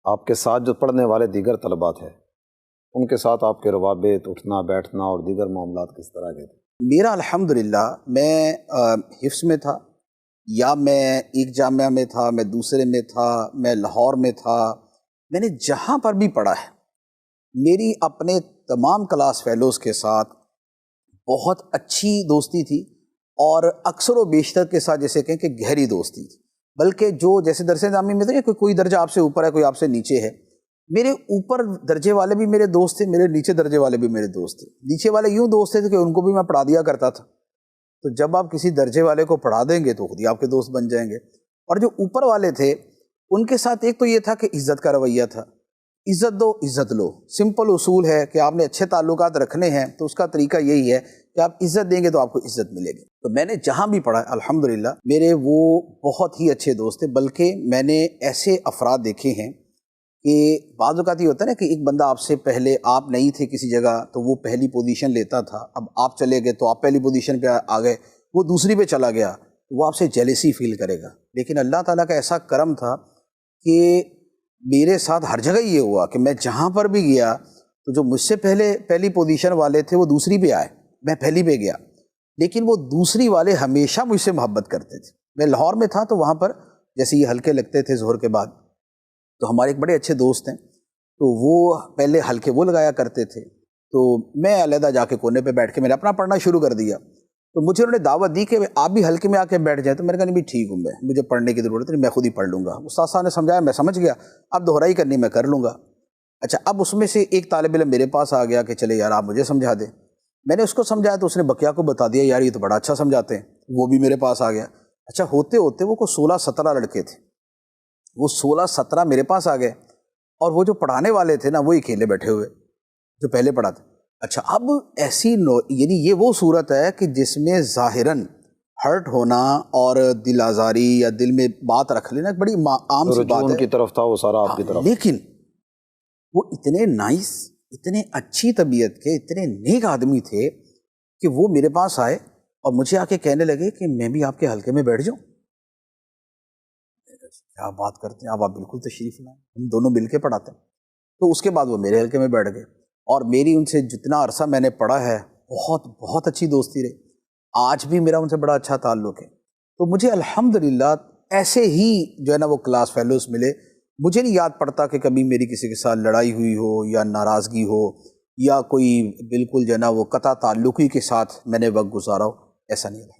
آپ کے ساتھ جو پڑھنے والے دیگر طلباء تھے ان کے ساتھ آپ کے روابط، اٹھنا بیٹھنا اور دیگر معاملات کس طرح کے تھے؟ میرا الحمدللہ میں حفظ میں تھا، یا میں ایک جامعہ میں تھا، میں دوسرے میں تھا، میں لاہور میں تھا، میں نے جہاں پر بھی پڑھا ہے میری اپنے تمام کلاس فیلوز کے ساتھ بہت اچھی دوستی تھی، اور اکثر و بیشتر کے ساتھ جیسے کہیں کہ گہری دوستی تھی، بلکہ جو جیسے درس نظامی میں تھا کہ کوئی درجہ آپ سے اوپر ہے، کوئی آپ سے نیچے ہے، میرے اوپر درجے والے بھی میرے دوست تھے، میرے نیچے درجے والے بھی میرے دوست تھے۔ نیچے والے یوں دوست تھے کہ ان کو بھی میں پڑھا دیا کرتا تھا، تو جب آپ کسی درجے والے کو پڑھا دیں گے تو خود ہی آپ کے دوست بن جائیں گے۔ اور جو اوپر والے تھے ان کے ساتھ ایک تو یہ تھا کہ عزت کا رویہ تھا، عزت دو عزت لو، سمپل اصول ہے کہ آپ نے اچھے تعلقات رکھنے ہیں تو اس کا طریقہ یہی ہے کہ آپ عزت دیں گے تو آپ کو عزت ملے گی۔ تو میں نے جہاں بھی پڑھا الحمدللہ میرے وہ بہت ہی اچھے دوست تھے، بلکہ میں نے ایسے افراد دیکھے ہیں کہ بعض اوقات یہ ہوتا ہے نا کہ ایک بندہ آپ سے پہلے، آپ نہیں تھے کسی جگہ تو وہ پہلی پوزیشن لیتا تھا، اب آپ چلے گئے تو آپ پہلی پوزیشن پہ آ گئے، وہ دوسری پہ چلا گیا، وہ آپ سے جیلیسی فیل کرے گا۔ لیکن اللہ تعالیٰ کا ایسا کرم تھا کہ میرے ساتھ ہر جگہ یہ ہوا کہ میں جہاں پر بھی گیا تو جو مجھ سے پہلی پوزیشن والے تھے وہ دوسری پہ آئے، میں پہلی پہ گیا، لیکن وہ دوسری والے ہمیشہ مجھ سے محبت کرتے تھے۔ میں لاہور میں تھا تو وہاں پر جیسے یہ حلقے لگتے تھے ظہر کے بعد، تو ہمارے ایک بڑے اچھے دوست ہیں، تو وہ پہلے حلقے وہ لگایا کرتے تھے، تو میں علیحدہ جا کے کونے پہ بیٹھ کے میں نے اپنا پڑھنا شروع کر دیا۔ تو مجھے انہوں نے دعوت دی کہ آپ بھی حلقے میں آ کے بیٹھ جائیں، تو میں نے کہا نہیں بھی ٹھیک ہوں، مجھے پڑھنے کی ضرورت نہیں، میں خود ہی پڑھ لوں گا۔ استاد صاحب نے سمجھایا، میں سمجھ گیا، اب دہرائی کرنی میں کر لوں گا۔ اچھا، اب اس میں سے ایک طالب علم میرے پاس آ گیا کہ چلے یار آپ مجھے سمجھا دیں۔ میں نے اس کو سمجھایا تو اس نے بقیہ کو بتا دیا، یار یہ تو بڑا اچھا سمجھاتے ہیں، وہ بھی میرے پاس آ گیا۔ اچھا، ہوتے ہوتے وہ کو 16-17 لڑکے تھے، وہ 16-17 میرے پاس آ گئے، اور وہ جو پڑھانے والے تھے نا وہ اکیلے بیٹھے ہوئے جو پہلے پڑھاتے۔ اچھا، اب ایسی یعنی یہ وہ صورت ہے کہ جس میں ظاہراً ہرٹ ہونا اور دل آزاری یا دل میں بات رکھ لینا ایک بڑی عام سی بات ہے، ان کی طرف تھا وہ سارا آپ کی طرف، لیکن وہ اتنے نائس، اتنے اچھی طبیعت کے، اتنے نیک آدمی تھے کہ وہ میرے پاس آئے اور مجھے آ کے کہنے لگے کہ میں بھی آپ کے حلقے میں بیٹھ جاؤں۔ کیا بات کرتے ہیں آپ بالکل تشریف لائیں، ہم دونوں مل کے پڑھاتے ہیں۔ تو اس کے بعد وہ میرے حلقے میں بیٹھ گئے، اور میری ان سے جتنا عرصہ میں نے پڑھا ہے بہت اچھی دوستی رہی، آج بھی میرا ان سے بڑا اچھا تعلق ہے۔ تو مجھے الحمدللہ ایسے ہی جو ہے نا وہ کلاس فیلوز ملے۔ مجھے نہیں یاد پڑتا کہ کبھی میری کسی کے ساتھ لڑائی ہوئی ہو یا ناراضگی ہو یا کوئی بالکل جو ہے نا وہ قطع تعلقی کے ساتھ میں نے وقت گزارا ہو، ایسا نہیں ہے۔